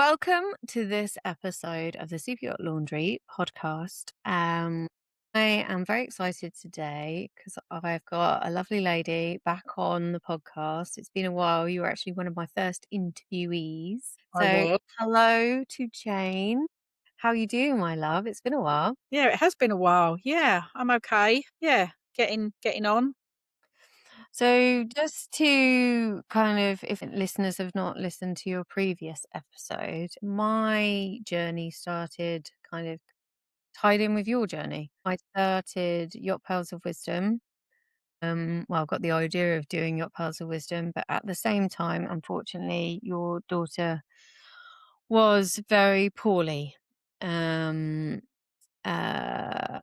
Welcome to this episode of the Superyacht Laundry podcast. I am very excited today because I've got a lovely lady back on the podcast. It's been a while. You were actually one of my first interviewees. I So, was. hello to Jayn. How you doing, my love? It's been a while. Yeah, it has been a while. Yeah, I'm okay. Yeah, getting on. So, just to kind of, if listeners have not listened to your previous episode, my journey started kind of tied in with your journey. I started Yacht Pearls of Wisdom. Well, got the idea of doing Yacht Pearls of Wisdom, but at the same time, unfortunately, your daughter was very poorly um, uh,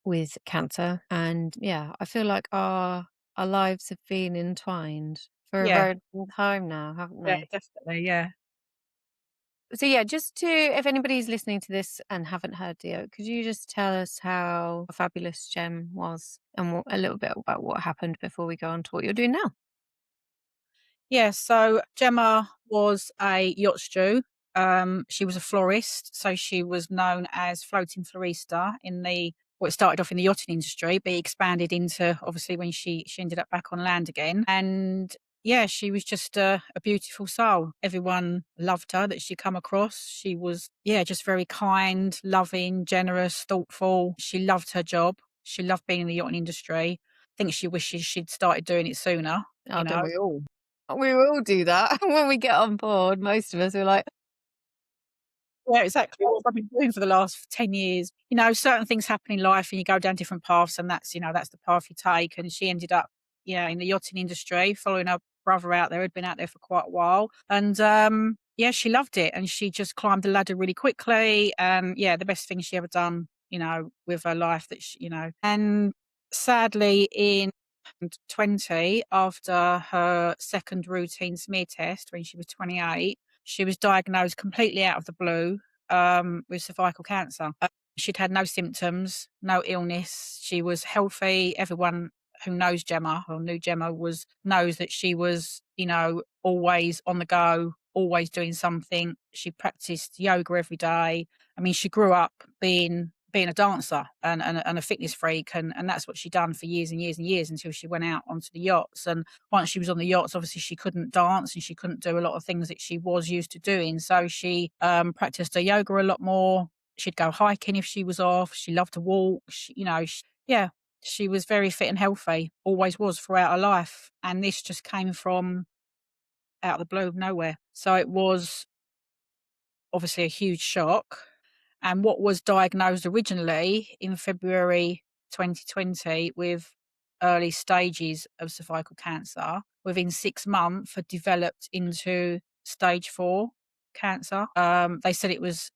with cancer, and yeah, I feel like our lives have been entwined for a Yeah, very long time now, haven't yeah, they? definitely. Yeah. So yeah, just to if anybody's listening to this and haven't heard the could you just tell us how fabulous Gem was and a little bit about what happened before we go on to what you're doing now? Yeah, so Gemma was a yacht stew. She was a florist, so she was known as floating florista in the well, it started off in the yachting industry, but it expanded into obviously when she ended up back on land again. And yeah, she was just a beautiful soul. Everyone loved her that she come across. She was, yeah, just very kind, loving, generous, thoughtful. She loved her job. She loved being in the yachting industry. I think she wishes she'd started doing it sooner, Oh, you don't know. we all? We all do that when we get on board. Most of us are like, Yeah, exactly. What I've been doing for the last 10 years. You know, certain things happen in life and you go down different paths and that's, that's the path you take. And she ended up, yeah, in the yachting industry, following her brother out there, who'd been out there for quite a while. And yeah, she loved it and she just climbed the ladder really quickly. And yeah, the best thing she ever done, with her life that and sadly in 20, after her second routine smear test when she was 28, she was diagnosed completely out of the blue with cervical cancer. She'd had no symptoms, no illness. She was healthy. Everyone who knows Gemma or knew Gemma knows that she was, always on the go, always doing something. She practiced yoga every day. I mean, she grew up being a dancer and a fitness freak, and that's what she done for years and years and years until she went out onto the yachts. And once she was on the yachts, obviously she couldn't dance and she couldn't do a lot of things that she was used to doing. So she practiced her yoga a lot more. She'd go hiking if she was off. She loved to walk. Yeah, she was very fit and healthy. Always was throughout her life. And this just came from out of the blue, nowhere. So it was obviously a huge shock. And what was diagnosed originally in February 2020 with early stages of cervical cancer, within 6 months had developed into stage 4 cancer. They said it was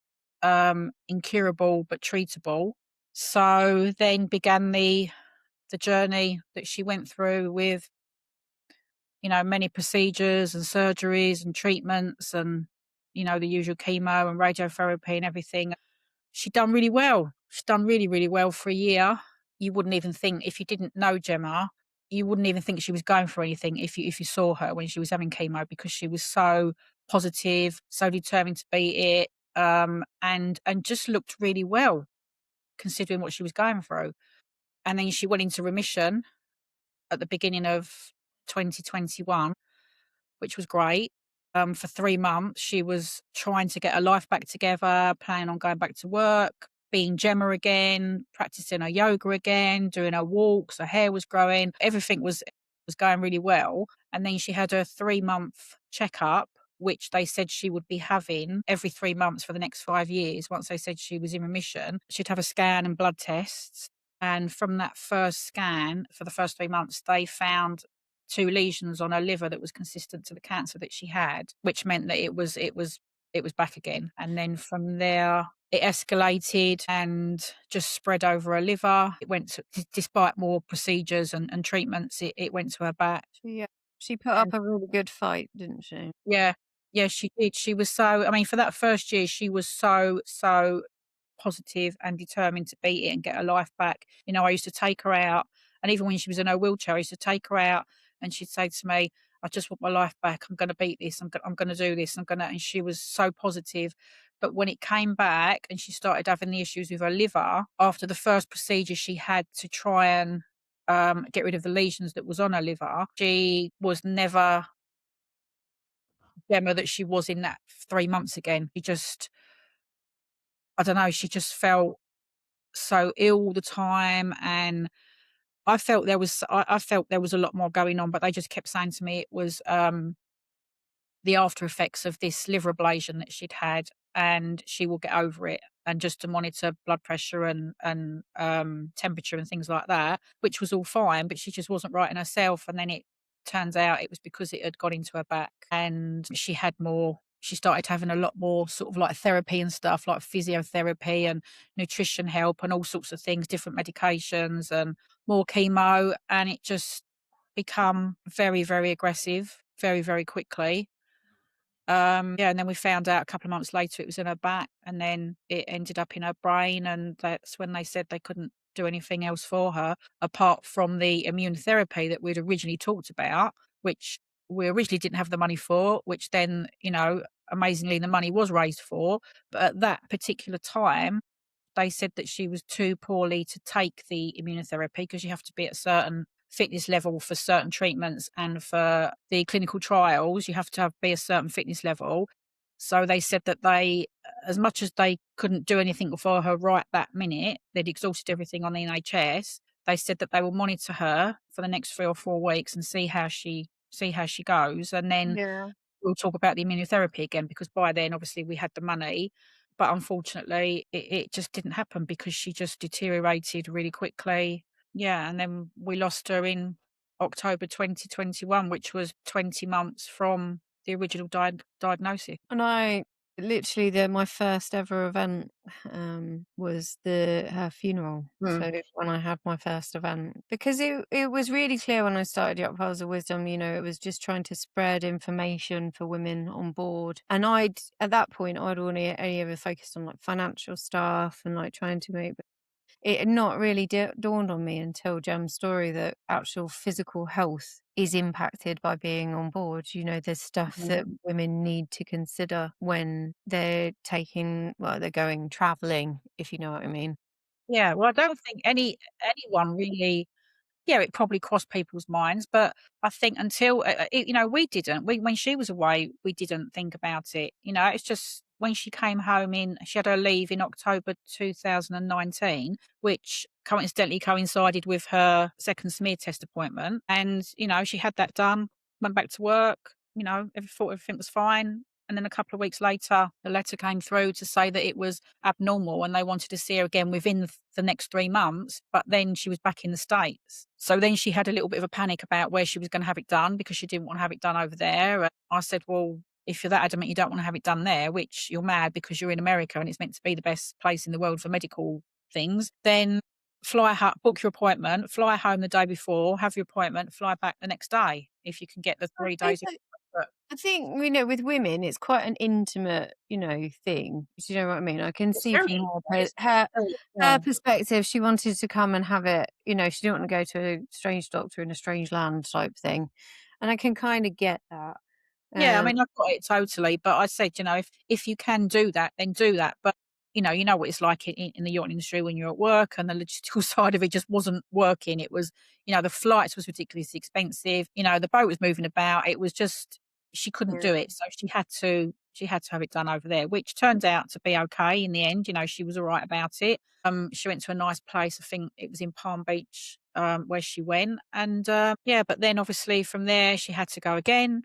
incurable but treatable. So then began the journey that she went through with, many procedures and surgeries and treatments and, the usual chemo and radiotherapy and everything. She'd done really well. She'd done really, really well for a year. You wouldn't even think if you didn't know Gemma, you wouldn't even think she was going for anything if you saw her when she was having chemo because she was so positive, so determined to beat it, and just looked really well considering what she was going through. And then she went into remission at the beginning of 2021, which was great. For 3 months, she was trying to get her life back together, planning on going back to work, being Gemma again, practicing her yoga again, doing her walks, her hair was growing, everything was going really well. And then she had her 3-month checkup, which they said she would be having every 3 months for the next 5 years. Once they said she was in remission, she'd have a scan and blood tests. And from that first scan, for the first 3 months, they found 2 lesions on her liver that was consistent to the cancer that she had, which meant that it was back again. And then from there, it escalated and just spread over her liver. It went to despite more procedures and treatments, it went to her back. yeah, she put up And a really good fight, didn't she? yeah, yeah, she did. She was so I mean, for that first year, she was so, so positive and determined to beat it and get her life back. I used to take her out, and even when she was in her wheelchair, I used to take her out, and she'd say to me, I just want my life back. I'm gonna beat this. I'm gonna do this. I'm gonna," and she was so positive. But when it came back and she started having the issues with her liver, after the first procedure she had to try and, get rid of the lesions that was on her liver, she was never Gemma that she was in that 3 months again. She just, I don't know, she just felt so ill all the time, and I felt there was a lot more going on, but they just kept saying to me it was, the after effects of this liver ablation that she'd had, and she will get over it, and just to monitor blood pressure and temperature and things like that, which was all fine, but she just wasn't right in herself, and then it turns out it was because it had got into her back, and she started having a lot more sort of like therapy and stuff, like physiotherapy and nutrition help and all sorts of things, different medications and more chemo, and it just become very, very aggressive very, very quickly. Yeah, and then we found out a couple of months later it was in her back, and then it ended up in her brain, and that's when they said they couldn't do anything else for her apart from the immunotherapy that we'd originally talked about, which we originally didn't have the money for, which then, amazingly the money was raised for. But at that particular time, they said that she was too poorly to take the immunotherapy because you have to be at a certain fitness level for certain treatments, and for the clinical trials, you have to be a certain fitness level. So they said that as much as they couldn't do anything for her right that minute, they'd exhausted everything on the NHS. They said that they will monitor her for the next 3 or 4 weeks and see how she goes, and then Yeah. we'll talk about the immunotherapy again, because by then, obviously, we had the money, but unfortunately, it just didn't happen because she just deteriorated really quickly. Yeah, and then we lost her in October 2021, which was 20 months from the original diagnosis. And I literally my first ever event, was her funeral. Mm. So when I had my first event, because it was really clear when I started Yacht Pearls of Wisdom, it was just trying to spread information for women on board. And at that point, I'd only ever focused on like financial stuff and like trying to make it had not really dawned on me until Jem's story that actual physical health is impacted by being on board. There's stuff Mhm. that women need to consider when they're going traveling, if you know what I mean. Yeah, well, I don't think anyone really. Yeah, it probably crossed people's minds, but I think until, we didn't. When she was away, we didn't think about it. It's just when she came home she had her leave in October 2019, which coincidentally coincided with her second smear test appointment. And, she had that done, went back to work, thought everything was fine. And then a couple of weeks later, the letter came through to say that it was abnormal and they wanted to see her again within the next 3 months. But then she was back in the States. So then she had a little bit of a panic about where she was going to have it done because she didn't want to have it done over there. And I said, well, if you're that adamant you don't want to have it done there, which you're mad because you're in America and it's meant to be the best place in the world for medical things, then book your appointment, fly home the day before, have your appointment, fly back the next day if you can get the I 3 days. think I think, with women, it's quite an intimate, thing. Do you know what I mean? I can It's see very from it's her perspective, she wanted to come and have it. She didn't want to go to a strange doctor in a strange land type thing, and I can kind of get that. Yeah, I Um, mean, I got it totally, but I said, if you can do that, then do that. But, you know what it's like in the yachting industry when you're at work, and the logistical side of it just wasn't working. It was, the flights was ridiculously expensive. The boat was moving about. It was just, she couldn't yeah. do it. So she had to have it done over there, which turned out to be okay in the end. She was all right about it. She went to a nice place. I think it was in Palm Beach, where she went. And, yeah, but then obviously from there she had to go again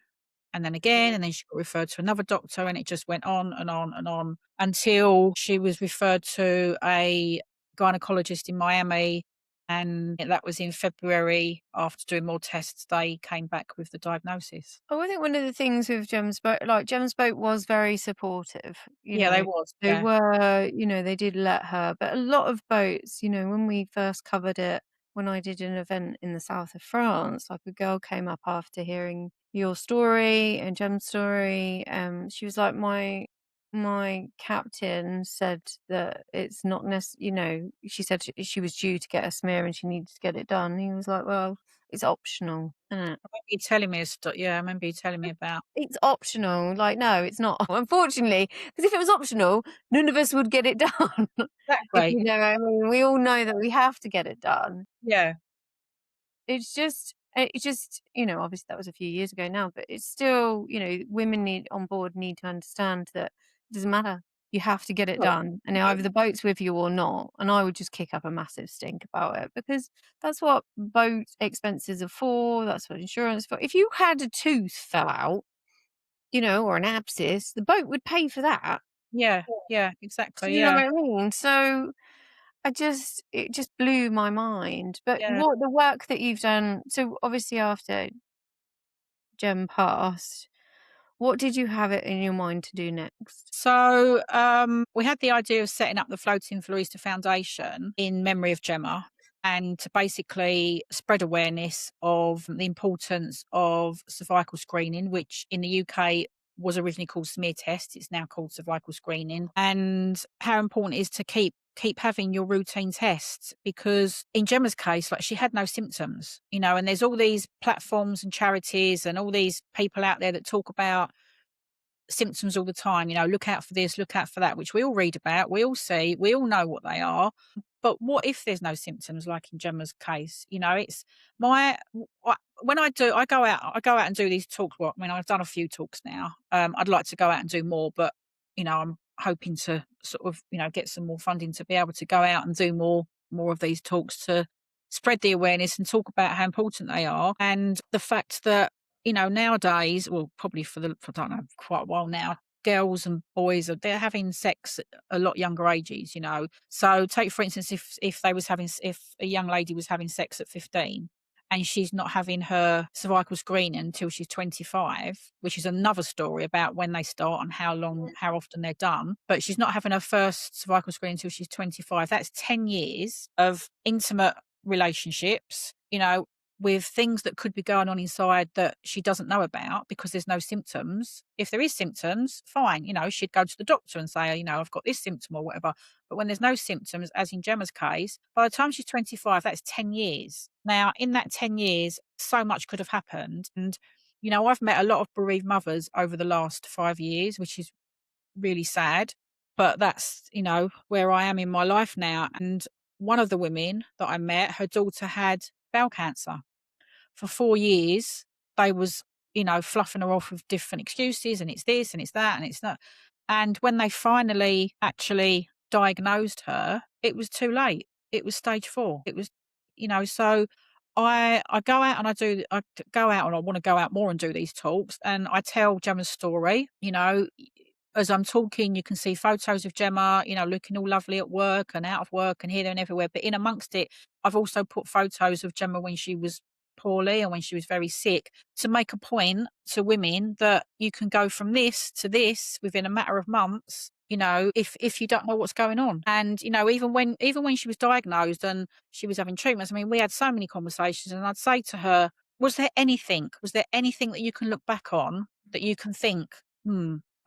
and then again, and then she got referred to another doctor, and it just went on and on and on until she was referred to a gynecologist in Miami, and that was in February. After doing more tests, they came back with the diagnosis. Oh, I think one of the things with Gem's boat, like Gem's boat was very supportive. Yeah, they was, They yeah. were, they did let her, but a lot of boats, when we first covered it, when I did an event in the south of France, like a girl came up after hearing your story and Gem's story. She was like, my captain said that it's not necessary. She said she was due to get a smear and she needed to get it done. He was like, well, it's optional, isn't it? I remember you telling me a yeah, I remember you telling me about. It's optional, like, no, it's not, unfortunately, because if it was optional, none of us would get it done, if Exactly. you know what I mean. We all know that we have to get it done. Yeah. It's just, obviously that was a few years ago now, but it's still, women need to understand that it doesn't matter. You have to get it Well, done. And you now know, either the boat's with you or not. And I would just kick up a massive stink about it because that's what boat expenses are for. That's what insurance is for. If you had a tooth fell out, or an abscess, the boat would pay for that. yeah, yeah, Do exactly, you know yeah, what I mean? So it just blew my mind. But yeah. what the work that you've done, so obviously after Jem passed, what did you have it in your mind to do next? So, we had the idea of setting up the Floating Florista Foundation in memory of Gemma and to basically spread awareness of the importance of cervical screening, which in the UK was originally called smear test. It's now called cervical screening, and how important it is to keep having your routine tests because in Gemma's case, like she had no symptoms, and there's all these platforms and charities and all these people out there that talk about symptoms all the time, look out for this, look out for that, which we all read about, we all see, we all know what they are. But what if there's no symptoms, like in Gemma's case? It's my when I go out and do these talks. Well, I mean, I've done a few talks now. I'd like to go out and do more, but I'm hoping to sort of get some more funding to be able to go out and do more of these talks to spread the awareness and talk about how important they are and the fact that nowadays, well, probably for I don't know, quite a while now, girls and boys they're having sex at a lot younger ages. So take for instance, if a young lady was having sex at 15 and she's not having her cervical screening until she's 25, which is another story about when they start and how often they're done. But she's not having her first cervical screening until she's 25. That's 10 years of intimate relationships, with things that could be going on inside that she doesn't know about because there's no symptoms. If there is symptoms, fine, she'd go to the doctor and say, I've got this symptom or whatever. But when there's no symptoms, as in Gemma's case, by the time she's 25, that's 10 years. Now, in that 10 years, so much could have happened. And, I've met a lot of bereaved mothers over the last 5 years, which is really sad. But that's, where I am in my life now. And one of the women that I met, her daughter had bowel cancer for 4 years. They was, fluffing her off with different excuses, and it's this and it's that and it's not. And when they finally actually diagnosed her, it was too late. It was stage 4. It was, so I go out and go out and I want to go out more and do these talks and I tell Gemma's story, as I'm talking, you can see photos of Gemma, looking all lovely at work and out of work and here, there and everywhere. But in amongst it, I've also put photos of Gemma when she was poorly and when she was very sick to make a point to women that you can go from this to this within a matter of months, if you don't know what's going on. And, even when she was diagnosed and she was having treatments, I mean, we had so many conversations and I'd say to her, was there anything that you can look back on that you can think,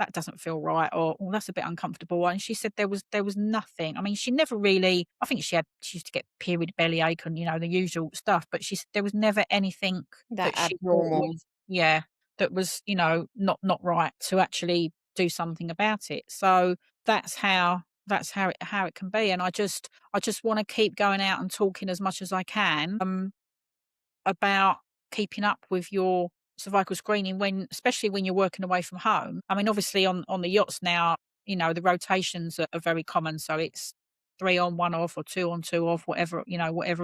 that doesn't feel right, or oh, that's a bit uncomfortable. And she said there was nothing. I mean, she never really. I think she used to get period bellyache and the usual stuff, but she said there was never anything That that she thought abnormal. was that was not right to actually do something about it. So that's how it can be. And I just want to keep going out and talking as much as I can. About keeping up with your cervical screening especially when you're working away from home. I mean, obviously on the yachts now, the rotations are very common. So it's 3 on, 1 off, or 2 on, 2 off, whatever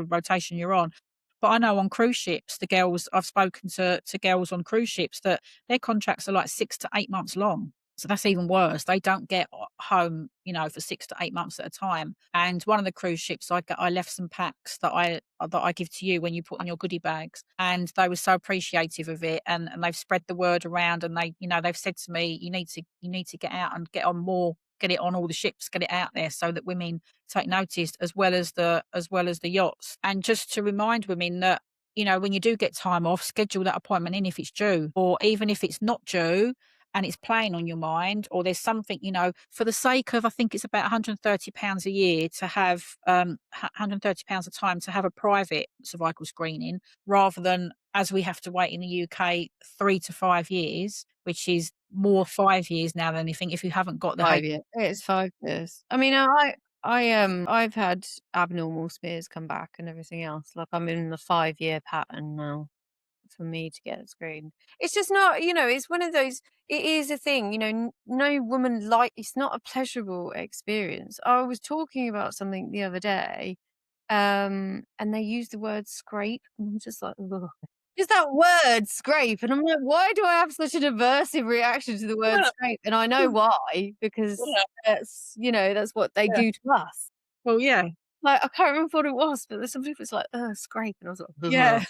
rotation you're on. But I know on cruise ships, I've spoken to girls on cruise ships that their contracts are like 6 to 8 months long. So that's even worse. They don't get home, for 6 to 8 months at a time. And one of the cruise ships, I left some packs that I give to you when you put on your goodie bags, and they were so appreciative of it, and they've spread the word around, and they've said to me, you need to get out and get on more, get it on all the ships, get it out there so that women take notice as well as the yachts. And just to remind women that, when you do get time off, schedule that appointment in if it's due, or even if it's not due, and it's playing on your mind, or there's something, for the sake of, I think it's about £130 a year to have, £130 a time to have a private cervical screening, rather than, as we have to wait in the UK, 3 to 5 years, which is more 5 years now than anything if you haven't got the 5 years. It's 5 years. I mean, I've had abnormal smears come back and everything else. Like, I'm in the 5-year pattern now for me to get screened. It's just not, it's one of those, it is a thing, no woman it's not a pleasurable experience. I was talking about something the other day, and they used the word scrape, and I'm just like, ugh. Just that word scrape, and I'm like, why do I have such an aversive reaction to the word Yeah, scrape? And I know why, because yeah, that's what they yeah. do to us. Well, yeah, Like, I can't remember what it was, but there's some people it's like, scrape, and I was like, yeah. ugh.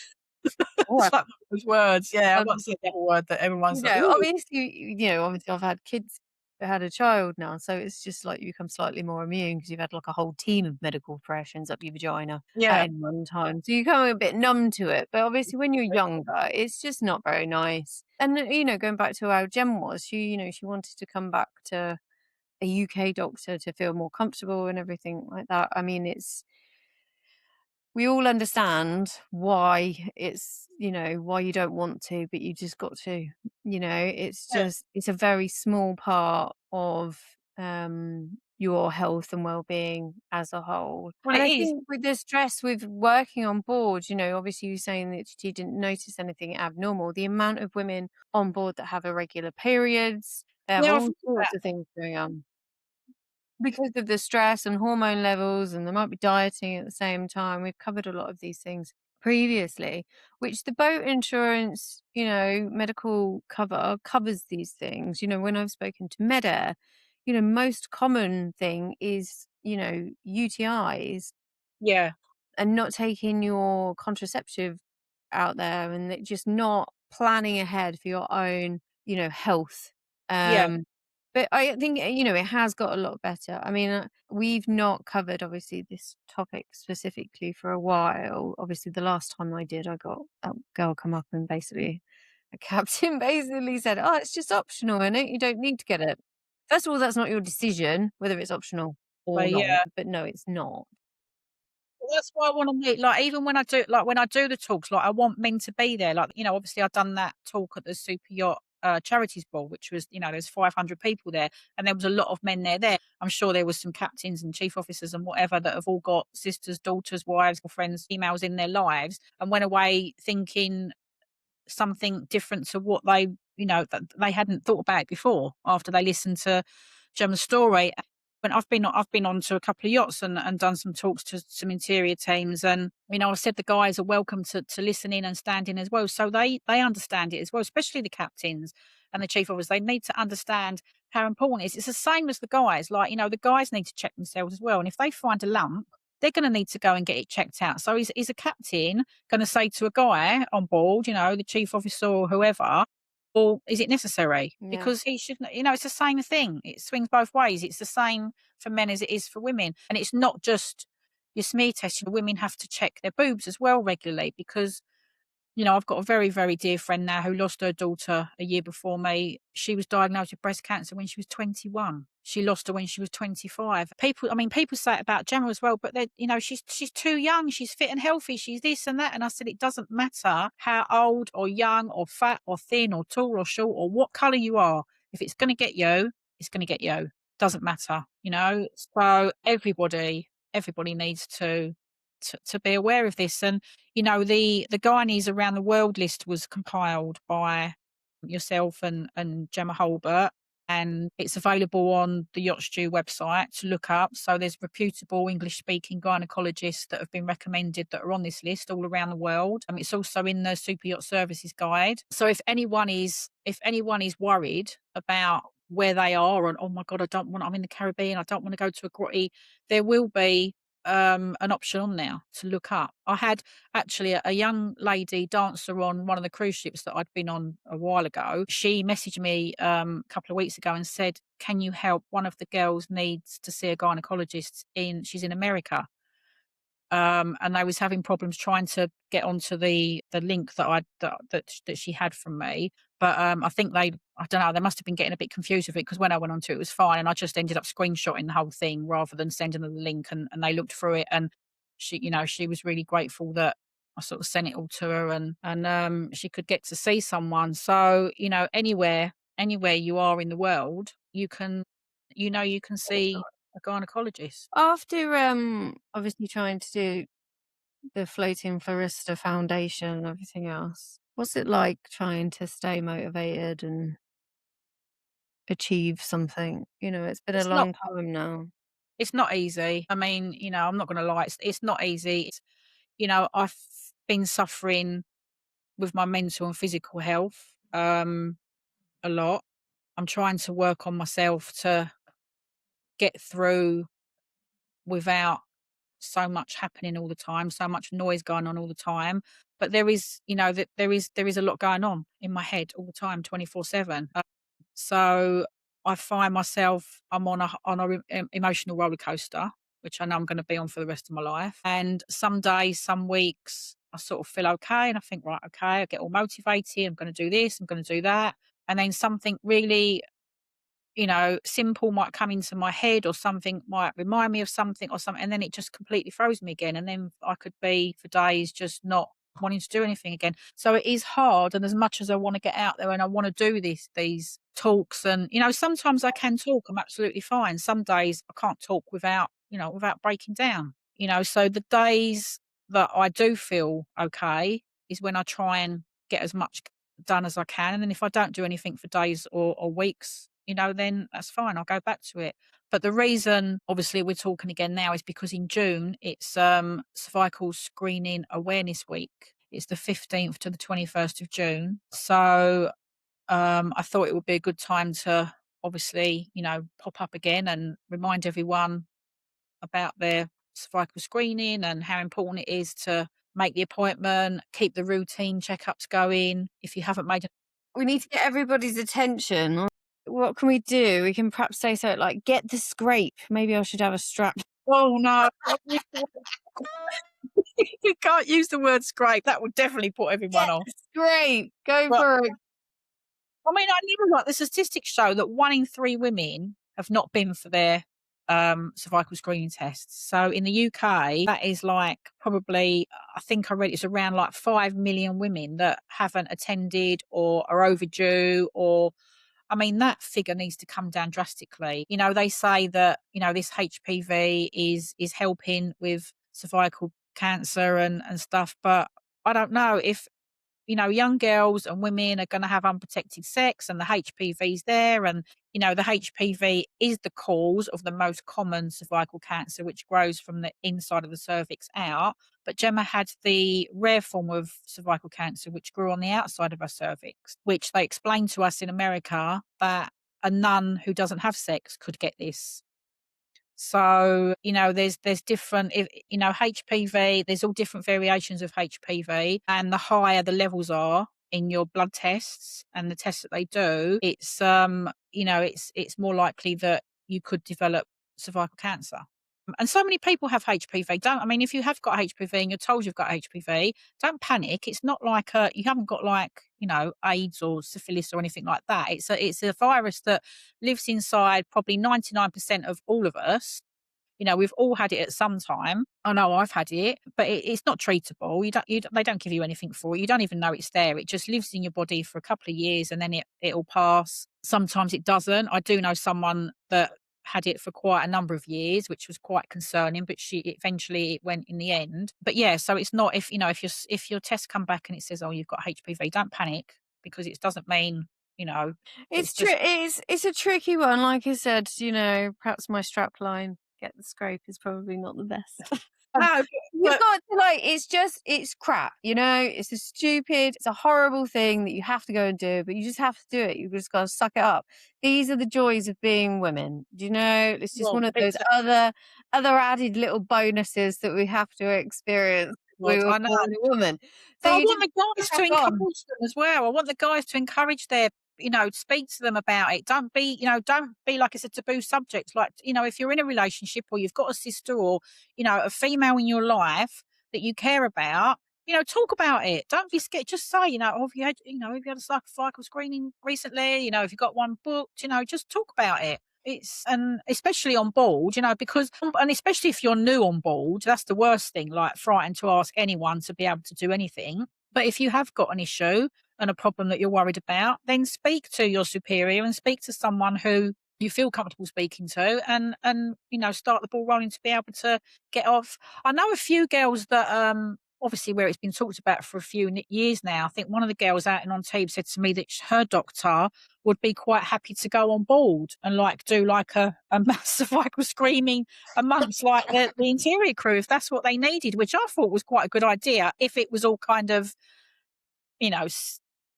All It's right. like those words. Yeah, I Um what's the other word that everyone's like, "Ooh." obviously I've had kids, I had a child now, so it's just like you become slightly more immune because you've had like a whole team of medical professions up your vagina at Yeah. any one time. So you become a bit numb to it. But obviously when you're younger, it's just not very nice. And going back to how Jem was, she wanted to come back to a UK doctor to feel more comfortable and everything like that. I mean, we all understand why why you don't want to, but you just got to. Yeah. It's a very small part of your health and well-being as a whole. Well, And it I is. think with the stress with working on board, obviously you saying that you didn't notice anything abnormal. The amount of women on board that have irregular periods, they have Yeah, I all thought sorts that. of things going on because of the stress and hormone levels, and they might be dieting at the same time. We've covered a lot of these things previously, which the boat insurance, medical cover covers these things. When I've spoken to Medair, most common thing is, UTIs Yeah, and not taking your contraceptive out there, and just not planning ahead for your own, health. yeah. But I think, it has got a lot better. I mean, we've not covered obviously this topic specifically for a while. Obviously, the last time I did, I got a girl come up and basically a captain basically said, "Oh, it's just optional, and you don't need to get it." First of all, that's not your decision whether it's optional or But not. yeah. But no, it's not. Well, that's why I wanna meet, like, even when I do the talks, like, I want men to be there, like, obviously I've done that talk at the Superyacht, charities ball, which was, there's 500 people there, and there was a lot of men there. I'm sure there was some captains and chief officers and whatever that have all got sisters, daughters, wives, girlfriends, females in their lives, and went away thinking something different to what that they hadn't thought about before after they listened to Gemma's story. When I've been on to a couple of yachts and done some talks to some interior teams, and I said the guys are welcome to listen in and stand in as well, so they understand it as well, especially the captains and the chief officers. They need to understand how important it is. It's the same as the guys. Like, the guys need to check themselves as well, and if they find a lump, they're going to need to go and get it checked out. So is a captain going to say to a guy on board, the chief officer or whoever, or is it necessary? Yeah. Because he should, it's the same thing. It swings both ways. It's the same for men as it is for women. And it's not just your smear test. Women have to check their boobs as well regularly because I've got a very, very dear friend now who lost her daughter a year before me. She was diagnosed with breast cancer when she was 21. She lost her when she was 25. People say it about Gemma as well, but she's too young. She's fit and healthy. She's this and that. And I said, it doesn't matter how old or young or fat or thin or tall or short or what colour you are. If it's going to get you, it's going to get you. Doesn't matter. So everybody needs to be aware of this. And the Guyanese around the world list was compiled by yourself and Gemma Holbert, and it's available on the Yacht Stew website to look up. So there's reputable English speaking gynecologists that have been recommended that are on this list all around the world. It's also in the Super Yacht Services Guide. So if anyone is worried about where they are and, oh my God, I'm in the Caribbean, I don't want to go to a grotty, there will be an option on now to look up. I had actually a young lady dancer on one of the cruise ships that I'd been on a while ago. She messaged me a couple of weeks ago and said, "Can you help? One of the girls needs to see a gynecologist she's in America." and they was having problems trying to get onto the link that that she had from me. But, I think I don't know, they must have been getting a bit confused with it because when I went onto it, it was fine, and I just ended up screenshotting the whole thing rather than sending them the link, and they looked through it, and she was really grateful that I sort of sent it all to her, and she could get to see someone. So, anywhere you are in the world, you can see a gynecologist. After, obviously trying to do the Floating Florista Foundation and everything else, what's it like trying to stay motivated and achieve something? It's been a It's not long time now. It's not easy. I mean, I'm not gonna lie, it's not easy. I've been suffering with my mental and physical health, a lot. I'm trying to work on myself to get through without so much happening all the time, so much noise going on all the time. But there is a lot going on in my head all the time, 24/7. So I find myself I'm on a emotional roller coaster, which I know I'm going to be on for the rest of my life. And some days, some weeks, I sort of feel okay, and I think, right, okay, I get all motivated. I'm going to do this. I'm going to do that, and then something really simple might come into my head, or something might remind me of something or something, and then it just completely throws me again. And then I could be for days just not wanting to do anything again. So it is hard. And as much as I want to get out there and I want to do these talks, and sometimes I can talk, I'm absolutely fine. Some days I can't talk without breaking down. So the days that I do feel okay is when I try and get as much done as I can. And then if I don't do anything for days or weeks, then that's fine. I'll go back to it. But the reason, obviously, we're talking again now is because in June it's Cervical Screening Awareness Week. It's the 15th to the 21st of June. So I thought it would be a good time to obviously, pop up again and remind everyone about their cervical screening and how important it is to make the appointment, keep the routine checkups going. If you haven't made We need to get everybody's attention. What can we do? We can perhaps say so like, "Get the scrape." Maybe I should have a strap. Oh, no. You can't use the word scrape. That would definitely put everyone Get off. the scrape. Go But, for it. I mean, I never like the statistics show that 1 in 3 women have not been for their, cervical screening tests. So in the UK, that is like probably, I think I read it's around like 5 million women that haven't attended or are overdue, or I mean, that figure needs to come down drastically. They say that, this HPV is helping with cervical cancer and stuff, but I don't know if, young girls and women are going to have unprotected sex and the HPV's there. And, the HPV is the cause of the most common cervical cancer, which grows from the inside of the cervix out. But Gemma had the rare form of cervical cancer, which grew on the outside of her cervix, which they explained to us in America that a nun who doesn't have sex could get this. So, there's different HPV, there's all different variations of HPV, and the higher the levels are in your blood tests and the tests that they do, it's more likely that you could develop cervical cancer. And so many people have HPV. Don't I mean, if you have got HPV and you're told you've got HPV, don't panic. It's not like you haven't got like, AIDS or syphilis or anything like that. It's a virus that lives inside probably 99% of all of us. We've all had it at some time. I know I've had it, but it's not treatable. They don't give you anything for it. You don't even know it's there. It just lives in your body for a couple of years and then it'll pass. Sometimes it doesn't. I do know someone that had it for quite a number of years, which was quite concerning, but it went in the end. But yeah, so it's not, if your tests come back and it says, oh, you've got HPV, don't panic, because it doesn't mean, it's just, It's a tricky one. Like I said, perhaps my strap line, "Get the scrape," is probably not the best. no, You've but got to it's crap, It's it's a horrible thing that you have to go and do, but you just have to do it. You've just got to suck it up. These are the joys of being women. It's just well, one of those exactly. other added little bonuses that we have to experience. We were I know. born a woman. So But I you want just the guys to crack on. encourage them as well. I want the guys to encourage speak to them about it. Don't be like it's a taboo subject. Like, if you're in a relationship or you've got a sister or, a female in your life that you care about, talk about it. Don't be scared. Just say, oh, have you had a psychological screening recently? If you got one booked, just talk about it. And especially on board, and especially if you're new on board, that's the worst thing, like frightened to ask anyone to be able to do anything. But if you have got an issue and a problem that you're worried about, then speak to your superior and speak to someone who you feel comfortable speaking to, and start the ball rolling to be able to get off. I know a few girls that obviously where it's been talked about for a few years now. I think one of the girls out on TV said to me that her doctor would be quite happy to go on board and like do like a mass cervical screening amongst like the interior crew if that's what they needed, which I thought was quite a good idea if it was all kind of, you know,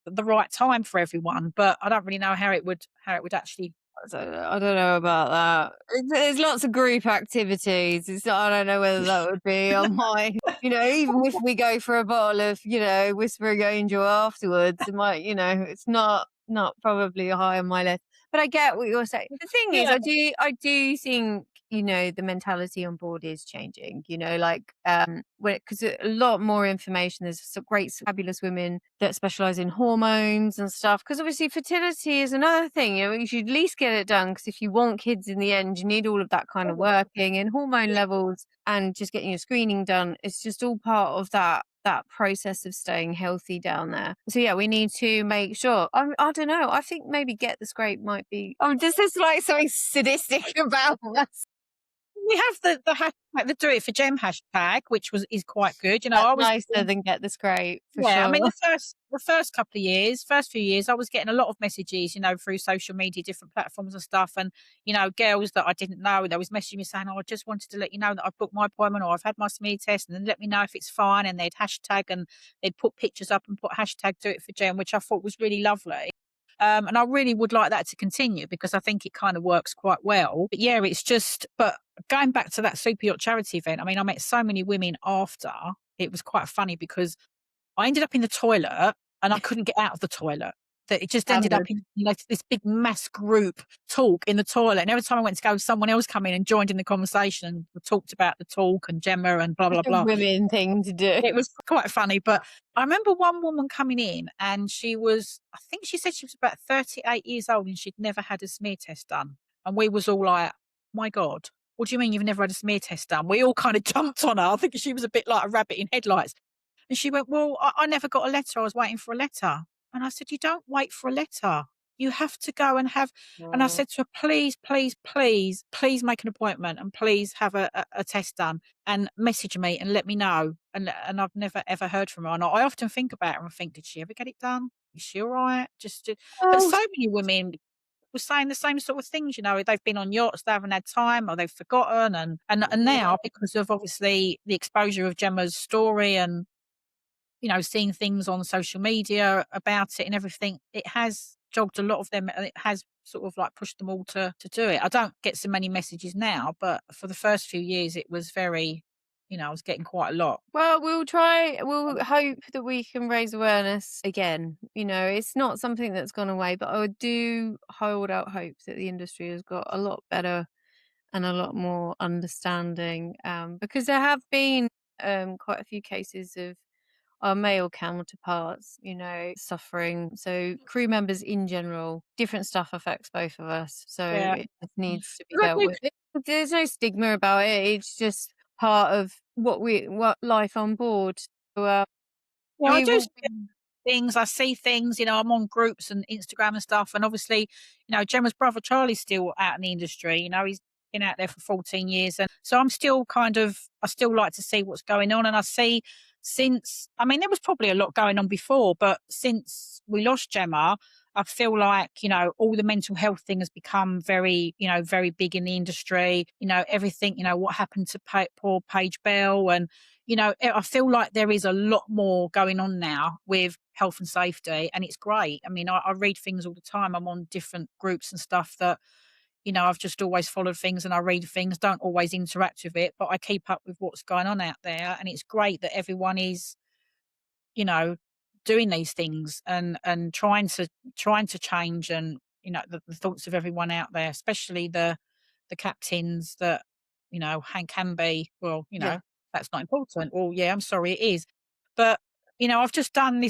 the right time for everyone. But I don't really know how it would actually. I don't know about that. There's lots of group activities. I don't know whether that would be on my, even if we go for a bottle of, Whispering Angel afterwards, it might, it's not probably high on my list. But I get what you're saying. The thing is, Yeah, I do think, the mentality on board is changing, like, because a lot more information. There's some great, fabulous women that specialize in hormones and stuff. Because obviously, fertility is another thing. You should at least get it done. Because if you want kids in the end, you need all of that kind of working and hormone levels and just getting your screening done. It's just all part of that process of staying healthy down there. So yeah, we need to make sure. I don't know. I think maybe get the scrape might be. Oh, does this like something sadistic about us? we have the hashtag, the Do It for Gem hashtag, which is quite good. That's I was. nicer than get the scrape for Yeah, I sure. mean, the first couple of years, first few years, I was getting a lot of messages, through social media, different platforms and stuff, and girls that I didn't know, they was messaging me saying, "Oh, I just wanted to let you know that I've booked my appointment or I've had my smear test, and then let me know if it's fine." And they'd hashtag and they'd put pictures up and put hashtag Do It for Gem, which I thought was really lovely. And I really would like that to continue because I think it kind of works quite well. But yeah, but going back to that Super Yacht charity event, I mean, I met so many women after. It was quite funny because I ended up in the toilet and I couldn't get out of the toilet. That it just ended up Standard. in this big mass group talk in the toilet. And every time I went to go, someone else come in and joined in the conversation and talked about the talk and Gemma and blah, blah, A blah. women thing to do. It was quite funny. But I remember one woman coming in and I think she said she was about 38 years old and she'd never had a smear test done. And we was all like, my God, what do you mean you've never had a smear test done? We all kind of jumped on her. I think she was a bit like a rabbit in headlights. And she went, "Well, I never got a letter. I was waiting for a letter." And I said, "You don't wait for a letter. You have to go and have." And I Mm. said to her, "Please, please, please, please make an appointment and please have a test done and message me and let me know." And I've never ever heard from her. And I often think about her and think, did she ever get it done? Is she all right? But Oh, so many women were saying the same sort of things. They've been on yachts, they haven't had time, or they've forgotten, and now because of obviously the exposure of Gemma's story and seeing things on social media about it and everything, it has jogged a lot of them and it has sort of like pushed them all to do it. I don't get so many messages now, but for the first few years, it was very, I was getting quite a lot. well, we'll hope that we can raise awareness again. It's not something that's gone away, but I do hold out hope that the industry has got a lot better and a lot more understanding, because there have been quite a few cases of our male counterparts, suffering. So crew members in general, different stuff affects both of us. So Yeah. it just needs to be 'Cause I dealt do with. There's no stigma about it. It's just part of what life on board. So, Yeah, I we do will see be. things, I see things, I'm on groups and Instagram and stuff, and obviously, Gemma's brother Charlie's still out in the industry, he's been out there for 14 years, and so I still like to see what's going on, and I see I mean, there was probably a lot going on before, but since we lost Gemma, I feel like, all the mental health thing has become very, very big in the industry, everything, what happened to poor Paige Bell and I feel like there is a lot more going on now with health and safety, and it's great. I mean, I read things all the time. I'm on different groups and stuff that, I've just always followed things and I read things, don't always interact with it, but I keep up with what's going on out there. And it's great that everyone is, you know, doing these things and trying to change and, the thoughts of everyone out there, especially the captains that, can be, well, Yeah. that's not important. Well, yeah, I'm sorry, it is. But, I've just done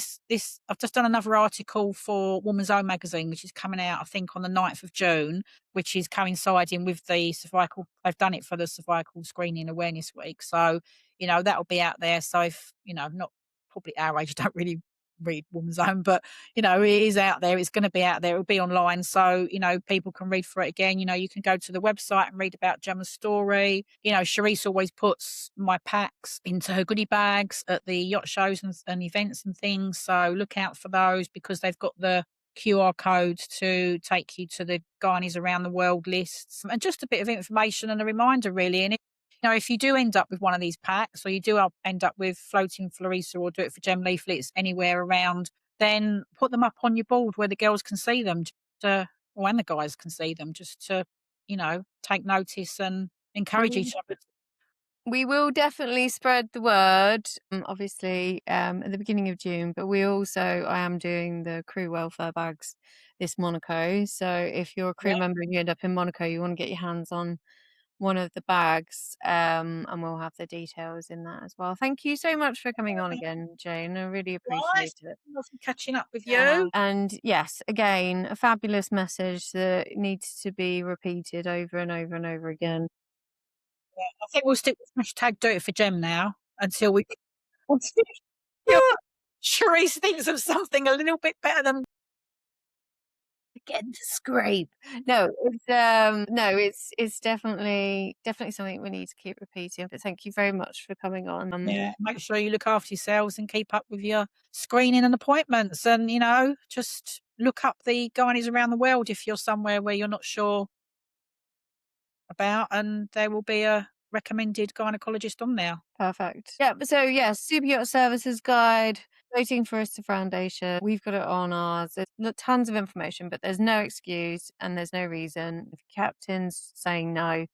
another article for Woman's Own magazine, which is coming out, I think, on the 9th of June, which is coinciding with the cervical. They've done it for the Cervical Screening Awareness Week. So, that'll be out there. So if, not probably our age, don't really read Woman's Own, but it is out there. It's going to be out there. It'll be online. So, people can read for it again. You can go to the website and read about Gemma's story. Cherise always puts my packs into her goodie bags at the yacht shows and events and things. So look out for those because they've got the QR code to take you to the Guyanese around the world lists and just a bit of information and a reminder, really. And if you do end up with one of these packs or you do end up with floating Florisa or do it for gem leaflets anywhere around, then put them up on your board where the girls can see them and the guys can see them just to, take notice and encourage We each other. we will definitely spread the word, obviously, at the beginning of June, but I am doing the crew welfare bags this Monaco. So if you're a Yeah, crew member and you end up in Monaco, you want to get your hands on one of the bags, and we'll have the details in that as well. Thank you so much for coming on again, Jane. I really right. appreciate it. Lovely catching up with you. And yes, again, a fabulous message that needs to be repeated over and over and over again. Yeah, I think we'll stick with hashtag do it for Gem now until we Cherise thinks of something a little bit better than Getting to scrape. No, it's definitely something we need to keep repeating. But thank you very much for coming on. yeah, make sure you look after yourselves and keep up with your screening and appointments and, just look up the gynaes around the world if you're somewhere where you're not sure about, and there will be a recommended gynecologist on there. Perfect. Yeah. So yes, Superyacht Services Guide. Waiting for us to foundation. We've got it on ours. There's tons of information, but there's no excuse and there's no reason. If your captain's saying no,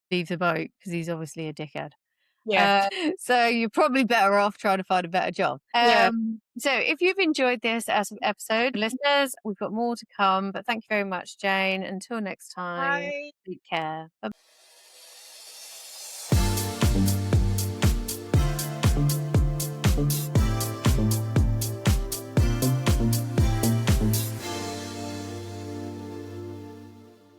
leave the boat because he's obviously a dickhead. Yeah. So you're probably better off trying to find a better job. Yeah. So if you've enjoyed this as an episode, listeners, we've got more to come. But thank you very much, Jane. Until next time, Bye. take care. Bye.